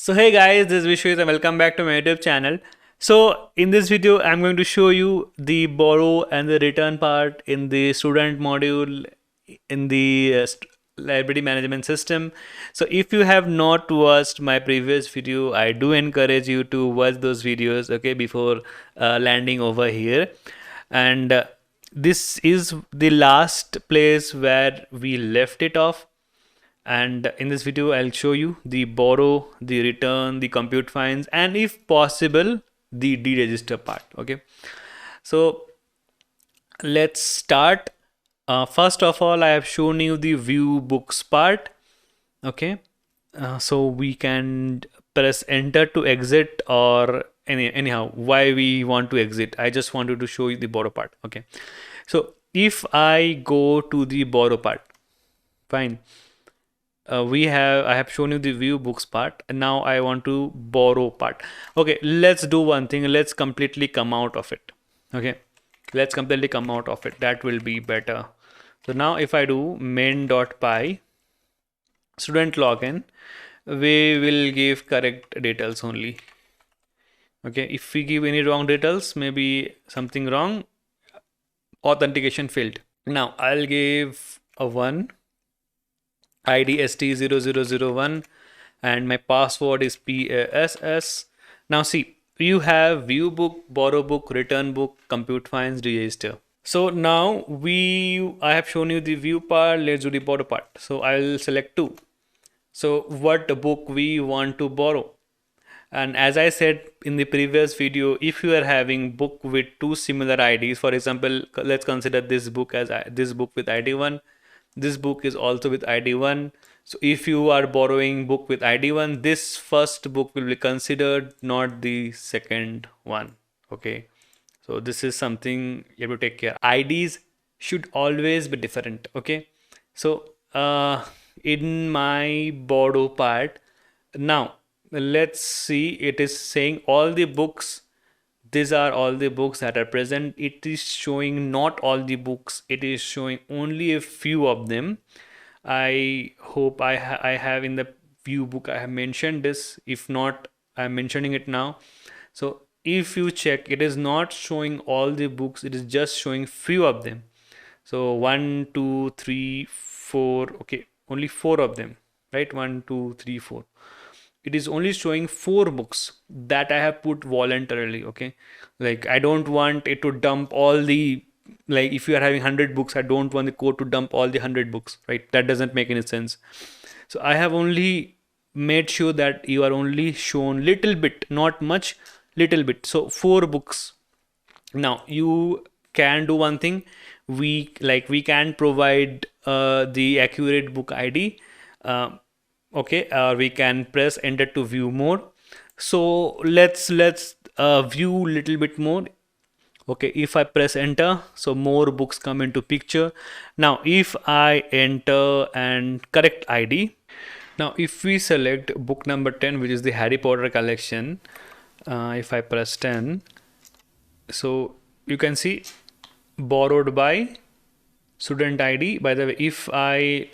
So hey guys, this is Vishwajit and welcome back to my YouTube channel. So in this video, I'm going to show you the borrow and the return part in the student module in the library management system. So if you have not watched my previous video, I do encourage you to watch those videos, okay, before landing over here. And this is the last place where we left it off, and in this video I'll show you the borrow, the return, the compute fines, and if possible the deregister part. Okay, so let's start. First of all, I have shown you the view books part. Okay, so we can press enter to exit, or anyhow why we want to exit. I just wanted to show you the borrow part. Okay, so if I go to the borrow part, fine. I have shown you the view books part, and now I want to borrow part. Okay, let's do one thing. Let's completely come out of it. Okay, let's completely come out of it. That will be better. So now if I do main.py student login, we will give correct details only. Okay, if we give any wrong details, maybe something wrong, authentication failed. Now I'll give a 1 ID ST0001 and my password is PASS. Now see, you have view book, borrow book, return book, compute fines, register. So now I have shown you the view part. Let's do the borrow part. So I'll select 2. So what book we want to borrow? And as I said in the previous video, if you are having book with 2 similar IDs, for example, let's consider this book as this book with ID 1. This book is also with ID 1. So if you are borrowing book with ID 1, this first book will be considered, not the second one. Okay. So this is something you have to take care. IDs should always be different. Okay. So in my borrow part, now let's see, it is saying all the books. These are all the books that are present. It is showing not all the books. It is showing only a few of them. I hope I have in the view book I have mentioned this. If not, I'm mentioning it now. So if you check, it is not showing all the books. It is just showing few of them. So 1, 2, 3, 4. Okay, only 4 of them, right? 1, 2, 3, 4. It is only showing 4 books that I have put voluntarily. Okay, like I don't want it to dump all the, like if you are having 100 books, I don't want the code to dump all the 100 books, right? That doesn't make any sense. So I have only made sure that you are only shown little bit, not much, little bit. So 4 books. Now you can do one thing. We can provide the accurate book ID. Okay, we can press enter to view more. So let's view little bit more. Okay, if I press enter, so more books come into picture. Now if I enter and correct ID, now if we select book number 10, which is the Harry Potter collection, if I press 10, so you can see borrowed by student ID. By the way, if I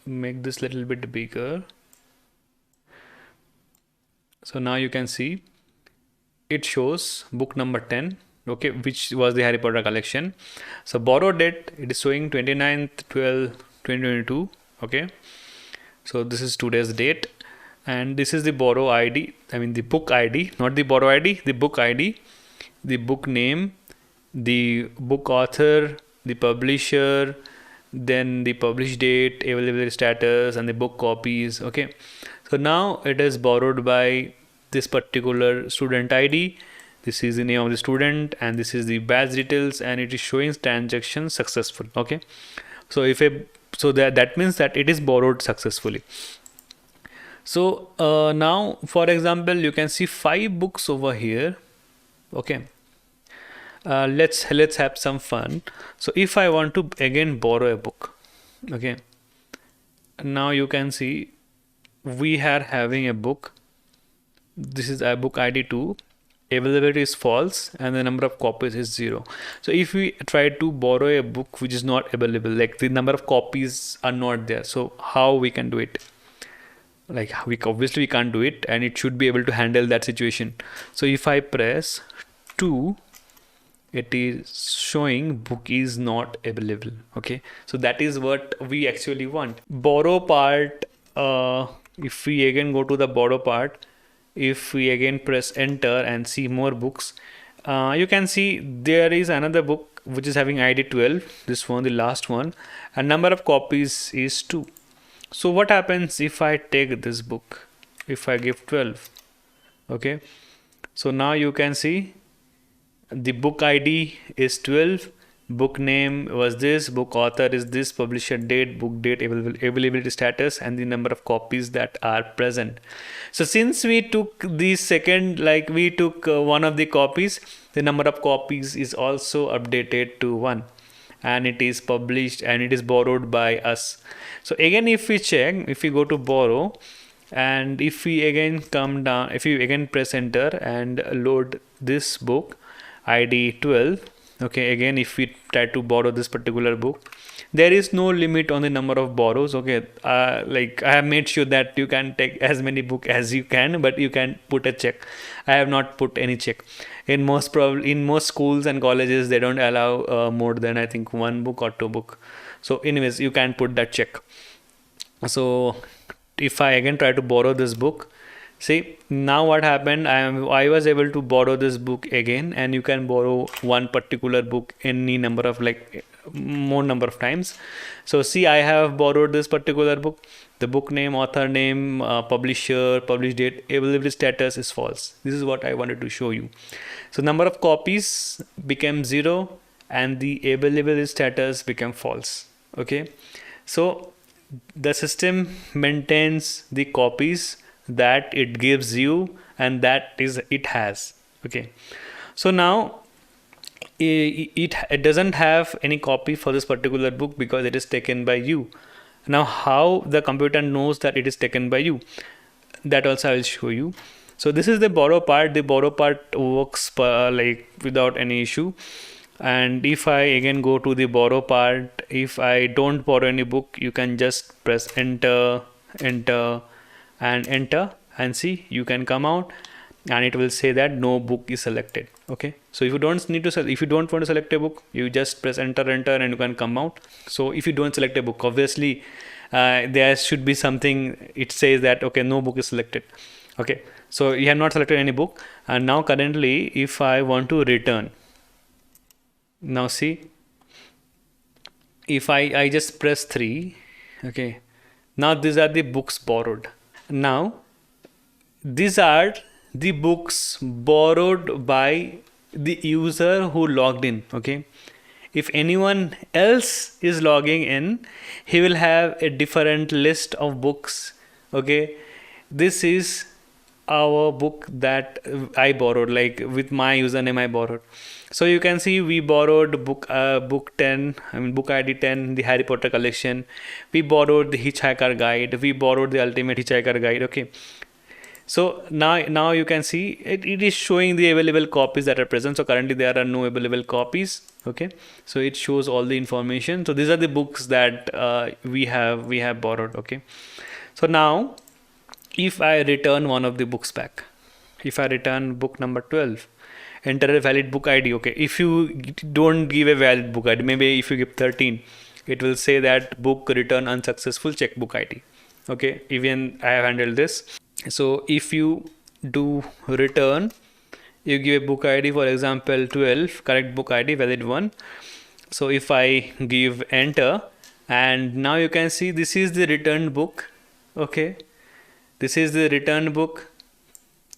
make this little bit bigger, so now you can see it shows book number 10, okay, which was the Harry Potter collection. So borrowed date, it is showing 29/12/2022. Okay, so this is today's date, and this is the borrow ID. I mean the book ID, not the borrow ID, the book ID, the book name, the book author, the publisher, then the published date, availability status, and the book copies. Okay, so now it is borrowed by this particular student ID. This is the name of the student, and this is the batch details, and it is showing transaction successful. Okay, so that means that it is borrowed successfully. So now for example, you can see 5 books over here. Okay, let's have some fun. So if I want to again borrow a book, okay, now you can see we are having a book. This is a book ID 2, availability is false, and the number of copies is 0. So if we try to borrow a book which is not available, like the number of copies are not there, so how we can do it? like we obviously we can't do it, and it should be able to handle that situation. So if I press 2, it is showing book is not available. Okay, so that is what we actually want. Borrow part, if we again go to the borrow part, if we again press enter and see more books, you can see there is another book which is having ID 12, this one, the last one, and number of copies is 2. So what happens if I take this book, if I give 12? Okay, so now you can see the book ID is 12, book name was this, book author is this, publisher date, book date, availability status, and the number of copies that are present. So since we took the second, like we took one of the copies, the number of copies is also updated to 1, and it is published and it is borrowed by us. So again, if we check, if we go to borrow, and if we again come down, if you again press enter and load this book ID 12, okay, again if we try to borrow this particular book, there is no limit on the number of borrows. Okay, like I have made sure that you can take as many book as you can, but you can put a check. I have not put any check. In most schools and colleges, they don't allow more than, I think, 1 book or 2 book. So anyways, you can put that check. So if I again try to borrow this book, see now what happened, I was able to borrow this book again, and you can borrow one particular book any number of, like, more number of times. So see, I have borrowed this particular book, the book name, author name, publisher, published date, availability status is false. This is what I wanted to show you. So number of copies became 0 and the availability status became false. Okay, so the system maintains the copies that it gives you and that is it has. Okay, so now it doesn't have any copy for this particular book because it is taken by you. Now how the computer knows that it is taken by you, that also I will show you. So this is the borrow part. The borrow part works like without any issue. And if I again go to the borrow part, if I don't borrow any book, you can just press enter, enter and enter, and see, you can come out and it will say that no book is selected. Okay, so if you don't need to, if you don't want to select a book, you just press enter, enter and you can come out. So if you don't select a book, obviously there should be something, it says that okay, no book is selected. Okay, so you have not selected any book. And now currently if I want to return, now see, if I just press 3, okay, now these are the books borrowed. Now these are the books borrowed by the user who logged in. Okay, if anyone else is logging in, he will have a different list of books. Okay, this is our book that I borrowed, like with my username I borrowed. So you can see we borrowed book 10, book ID 10, the Harry Potter collection. We borrowed the Hitchhiker Guide. We borrowed the Ultimate Hitchhiker Guide. Okay, so now you can see it is showing the available copies that are present. So currently there are no available copies. Okay, so it shows all the information. So these are the books that we have borrowed. Okay, so now if I return one of the books back, if I return book number 12, enter a valid book ID. Okay, if you don't give a valid book ID, maybe if you give 13, it will say that book return unsuccessful, check book ID. Okay, even I have handled this. So if you do return, you give a book ID, for example 12, correct book ID, valid one. So if I give enter, and now you can see this is the returned book. Okay, this is the returned book,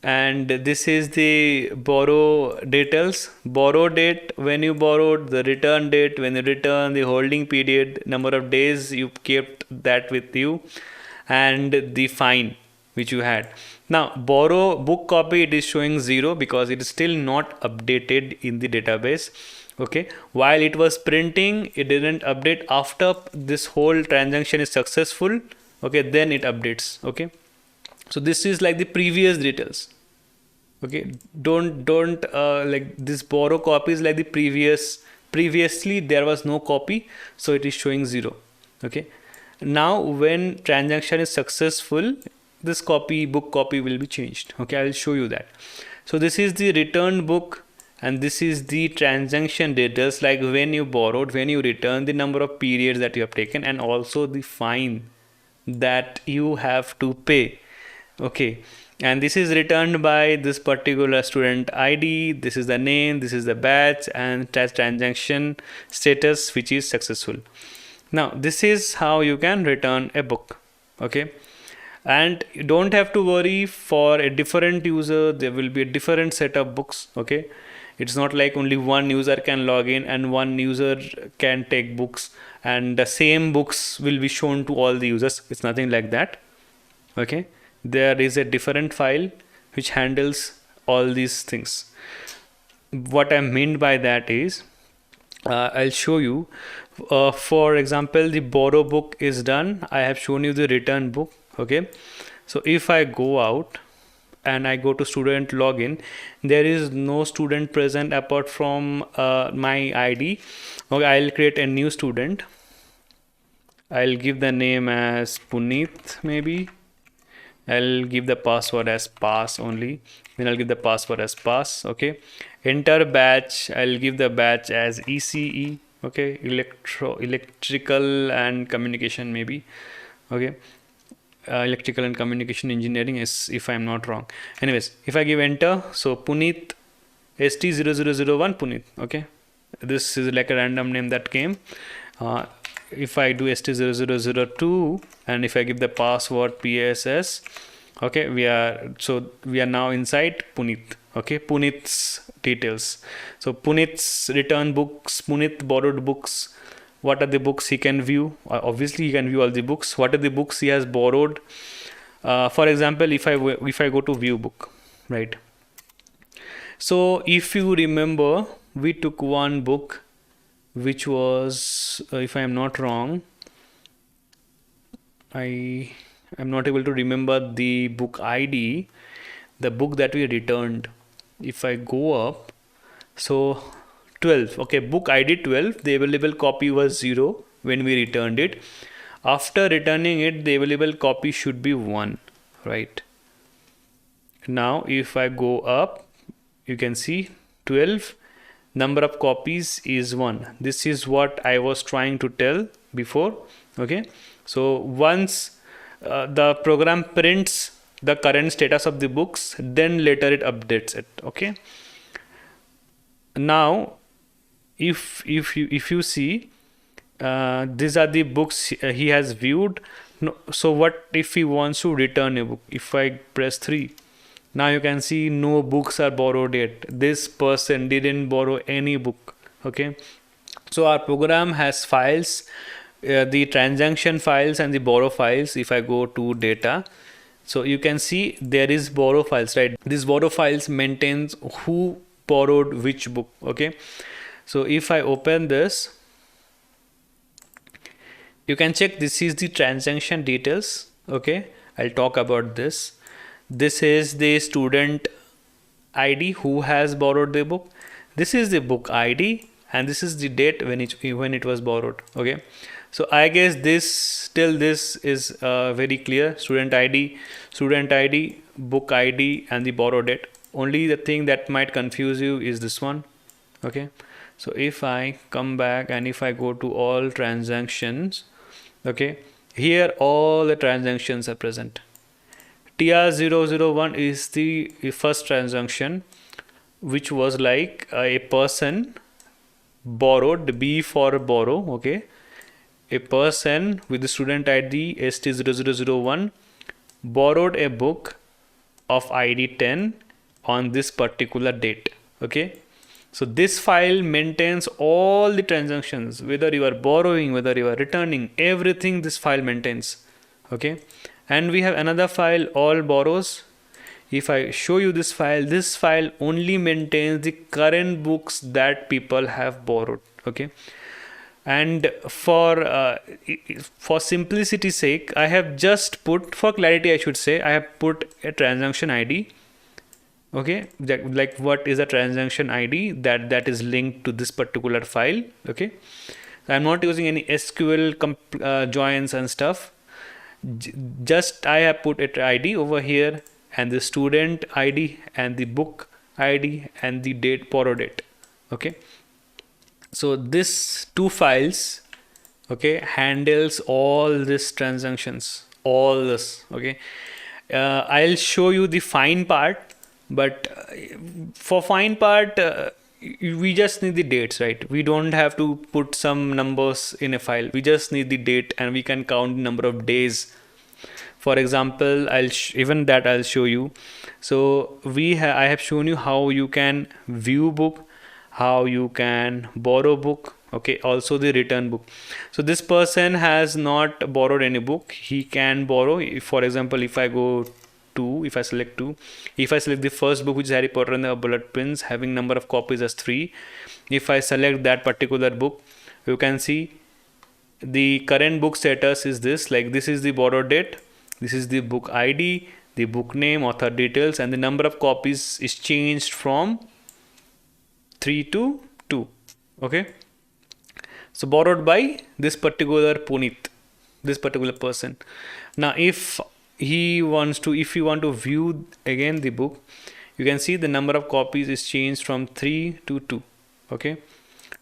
and this is the borrow details, borrow date when you borrowed, the return date when you return, the holding period, number of days you kept that with you, and the fine which you had. Now borrow book copy, it is showing 0 because it is still not updated in the database. Okay, while it was printing, it didn't update. After this whole transaction is successful, okay, then it updates. Okay, so this is like the previous details. Okay, don't like this borrow copy is like the previously there was no copy, so it is showing 0. Okay, now when transaction is successful, this book copy will be changed. Okay, I'll show you that. So this is the returned book, and this is the transaction details, like when you borrowed, when you returned, the number of periods that you have taken, and also the fine that you have to pay. Okay, and this is returned by this particular student ID. This is the name, this is the batch, and transaction status, which is successful. Now this is how you can return a book. Okay, and you don't have to worry, for a different user there will be a different set of books. Okay, it's not like only one user can log in and one user can take books and the same books will be shown to all the users. It's nothing like that. Okay, there is a different file which handles all these things. What I mean by that is, I'll show you. For example, the borrow book is done. I have shown you the return book. Okay, so if I go out and I go to student login, there is no student present apart from my ID. Okay, I'll create a new student. I'll give the name as Puneet, maybe. I'll give the password as pass only. Then I'll give the password as pass. Okay, enter batch. I'll give the batch as ECE. Okay, electrical and communication, maybe. Okay, electrical and communication engineering, is, if I'm not wrong. Anyways, if I give enter, so Puneet ST0001 Puneet. Okay, this is like a random name that came. If I do ST0002 and if I give the password PSS, okay, we are now inside Puneet. Okay, Puneet's details. So Puneet's return books, Puneet borrowed books. What are the books he can view? Obviously, he can view all the books. What are the books he has borrowed? For example, if I go to view book, right? So if you remember, we took one book which was, if I am not wrong, I am not able to remember the book ID, the book that we returned. If I go up, so 12. Okay, book ID 12, the available copy was 0 when we returned it. After returning it, the available copy should be 1, right? Now if I go up, you can see 12, number of copies is 1. This is what I was trying to tell before. Okay, so once the program prints the current status of the books, then later it updates it. Okay, now if you see, these are the books he has viewed. No, so what if he wants to return a book? If I press 3, now you can see no books are borrowed yet. This person didn't borrow any book. Okay, so our program has files, the transaction files and the borrow files. If I go to data, so you can see there is borrow files, right? These borrow files maintains who borrowed which book. Okay, so if I open this, you can check, this is the transaction details. Okay, I'll talk about this. This is the student ID who has borrowed the book. This is the book ID, and this is the date when it was borrowed. Okay, so I guess this is very clear. Student ID, book ID, and the borrow date. Only the thing that might confuse you is this one. Okay, so if I come back and if I go to all transactions, okay, here all the transactions are present. TR001 is the first transaction, which was like a person borrowed, B for borrow. Okay, a person with the student ID ST0001 borrowed a book of ID 10 on this particular date. Okay, so this file maintains all the transactions, whether you are borrowing, whether you are returning, everything this file maintains. Okay, and we have another file, all borrows. If I show you this file only maintains the current books that people have borrowed. Okay, and for simplicity's sake, I have just put, for clarity I should say, I have put a transaction ID. Okay, like what is a transaction ID that is linked to this particular file. Okay, I'm not using any SQL joins and stuff. just I have put it ID over here, and the student ID and the book ID and the date, borrow date. Okay, so this two files, okay, handles all these transactions, all this. Okay, I'll show you the fine part, but for fine part, we just need the dates, right? We don't have to put some numbers in a file. We just need the date, and we can count the number of days. For example, even that I'll show you. So I have shown you how you can view book, how you can borrow book, okay, also the return book. So this person has not borrowed any book. He can borrow. For example, if I go to, if I select two, if I select the first book, which is Harry Potter and the Blood Prince, having number of copies as 3, if I select that particular book, you can see the current book status is this. Like, this is the borrow date, this is the book ID, the book name, author details, and the number of copies is changed from 3 to 2. Okay, so borrowed by this particular Puneet, this particular person. Now if he wants to, if you want to view again the book, you can see the number of copies is changed from 3 to 2. Okay,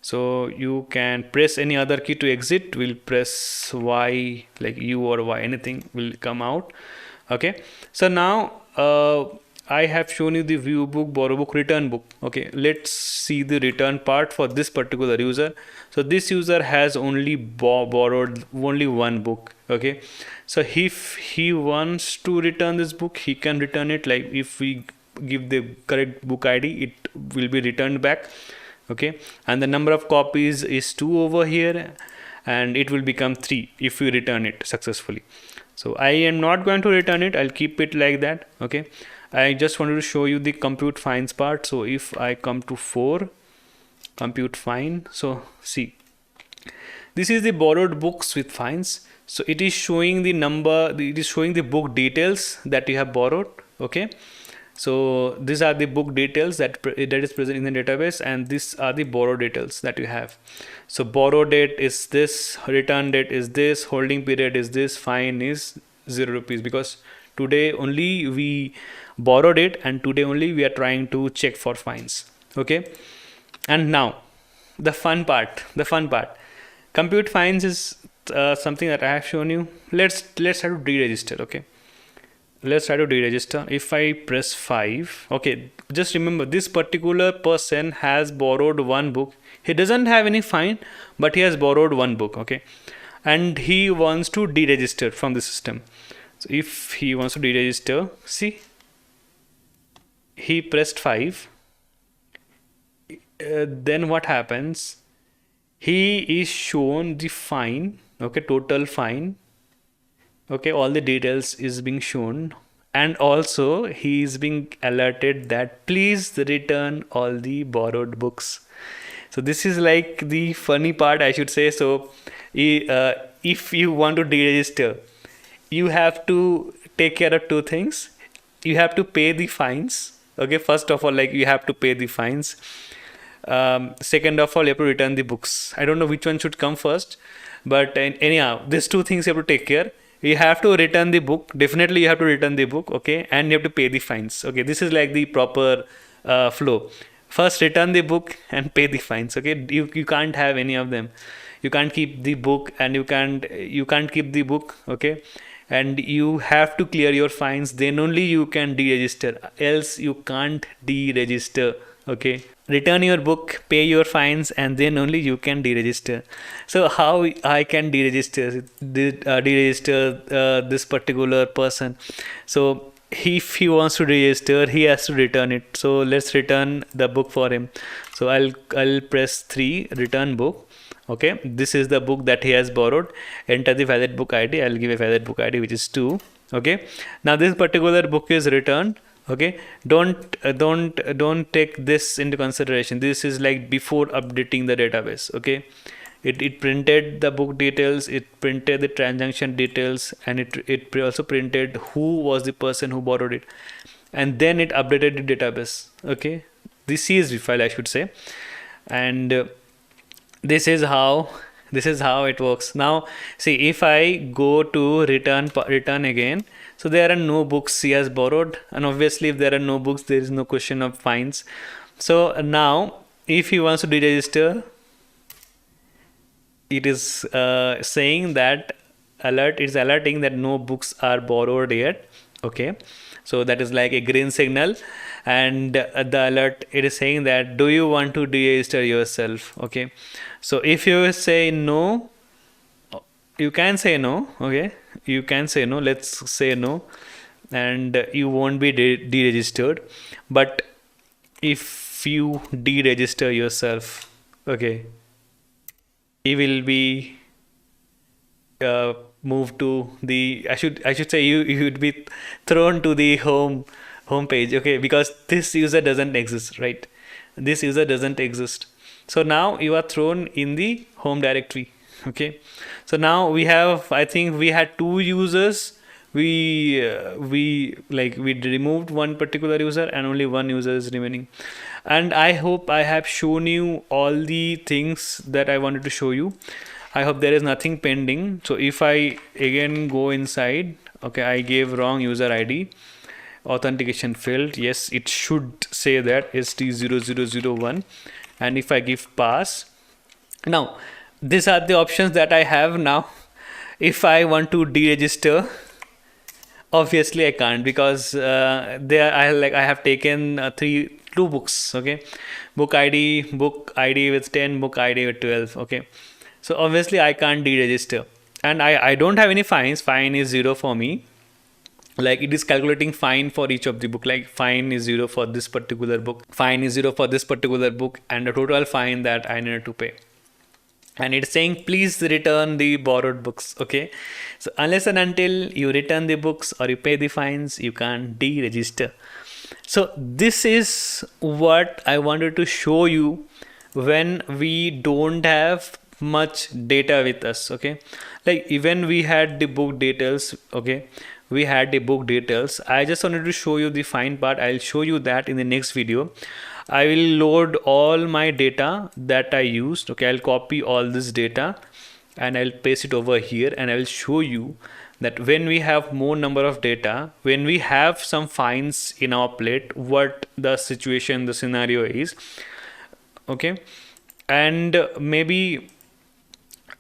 so you can press any other key to exit. We'll press Y, like U or Y, anything will come out. Okay, so now I have shown you the view book, borrow book, return book. Okay, let's see the return part for this particular user. So this user has only borrowed only one book. Okay, so if he wants to return this book, he can return it. Like, if we give the correct book ID, it will be returned back. Okay, and the number of copies is 2 over here, and it will become 3 if we return it successfully. So I am not going to return it. I'll keep it like that. Okay, I just wanted to show you the compute fines part. So if I come to 4, compute fine, so see, this is the borrowed books with fines. So it is showing the number, it is showing the book details that you have borrowed. Okay, so these are the book details that is present in the database, and these are the borrow details that you have. So borrow date is this, return date is this, holding period is this, fine is 0 rupees, because today only we borrowed it, and today only we are trying to check for fines. Okay, and now the fun part, compute fines is something that I have shown you. Let's try to deregister. Okay, let's try to deregister. If I press 5, okay, just remember, this particular person has borrowed one book. He doesn't have any fine, but he has borrowed one book. Okay, and he wants to deregister from the system. So if he wants to deregister, see, he pressed 5. Then what happens? He is shown the fine. Okay, total fine. Okay, all the details is being shown, and also he is being alerted that please return all the borrowed books. So this is like the funny part, I should say. So if you want to deregister, you have to take care of two things. You have to pay the fines. Okay, first of all, like, you have to pay the fines. Second of all, you have to return the books. I don't know which one should come first, but anyhow, these two things you have to take care. You have to return the book. Definitely you have to return the book. Okay, and you have to pay the fines. Okay, this is like the proper flow. First return the book and pay the fines. Okay, you can't have any of them. You can't keep the book, and you can't keep the book. Okay, and you have to clear your fines, then only you can deregister, else you can't deregister. Okay, return your book, pay your fines, and then only you can deregister. So how I can deregister this particular person? So if he wants to register, he has to return it. So let's return the book for him. So I'll press 3, return book. Okay, this is the book that he has borrowed. Enter the valid book ID. I'll give a valid book ID, which is 2. Okay, now this particular book is returned. Okay, don't take this into consideration. This is like before updating the database. Okay, it printed the book details, it printed the transaction details, and it also printed who was the person who borrowed it, and then it updated the database. Okay, the CSV file, I should say. And this is how This is how it works. Now, see, if I go to return again, so there are no books he has borrowed, and obviously, if there are no books, there is no question of fines. So now, if he wants to deregister, it is saying that alert is alerting that no books are borrowed yet. Okay, so that is like a green signal, and the alert, it is saying that do you want to deregister yourself? Okay, so if you say no, you can say no. Okay, you can say no, let's say no, and you won't be deregistered. But if you deregister yourself, okay, he will be moved to the, I should say, you would be thrown to the home page. Okay, because this user doesn't exist, right? This user doesn't exist. So now you are thrown in the home directory. Okay, so now we have, I think we had two users. We removed one particular user and only one user is remaining. And I hope I have shown you all the things that I wanted to show you. I hope there is nothing pending. So if I again go inside, okay, I gave wrong user ID, authentication failed. Yes, it should say that ST0001. And if I give pass, now these are the options that I have now. If I want to deregister, obviously I can't, because there I have taken two books. Okay, book ID with 10, book ID with 12. Okay, so obviously I can't deregister, and I don't have any fines. Fine is 0 for me. Like, it is calculating fine for each of the book. Like, fine is 0 for this particular book, fine is 0 for this particular book, and the total fine that I need to pay. And it's saying please return the borrowed books. Okay, so unless and until you return the books or you pay the fines, you can't deregister. So this is what I wanted to show you when we don't have much data with us. Okay, like even we had the book details. Okay, we had the book details. I just wanted to show you the fine part. I'll show you that in the next video. I will load all my data that I used. Okay, I'll copy all this data and I'll paste it over here, and I will show you that when we have more number of data, when we have some fines in our plate, what the situation, the scenario is. Okay, and maybe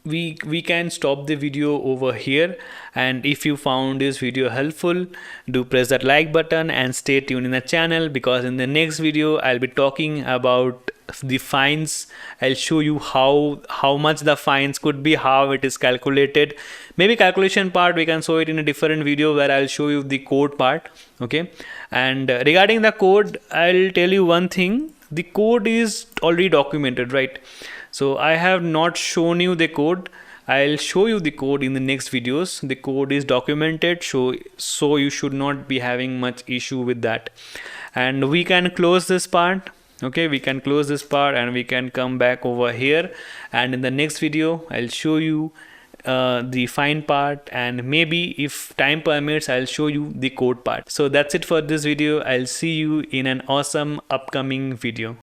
we can stop the video over here. And if you found this video helpful, do press that like button and stay tuned in the channel, because in the next video I'll be talking about the fines. I'll show you how much the fines could be, how it is calculated. Maybe calculation part we can show it in a different video where I'll show you the code part. Okay, and regarding the code, I'll tell you one thing. The code is already documented, right? So I have not shown you the code. I'll show you the code in the next videos. The code is documented, so you should not be having much issue with that. And we can close this part. Okay, we can close this part and we can come back over here, and in the next video I'll show you the fine part, and maybe if time permits I'll show you the code part. So that's it for this video. I'll see you in an awesome upcoming video.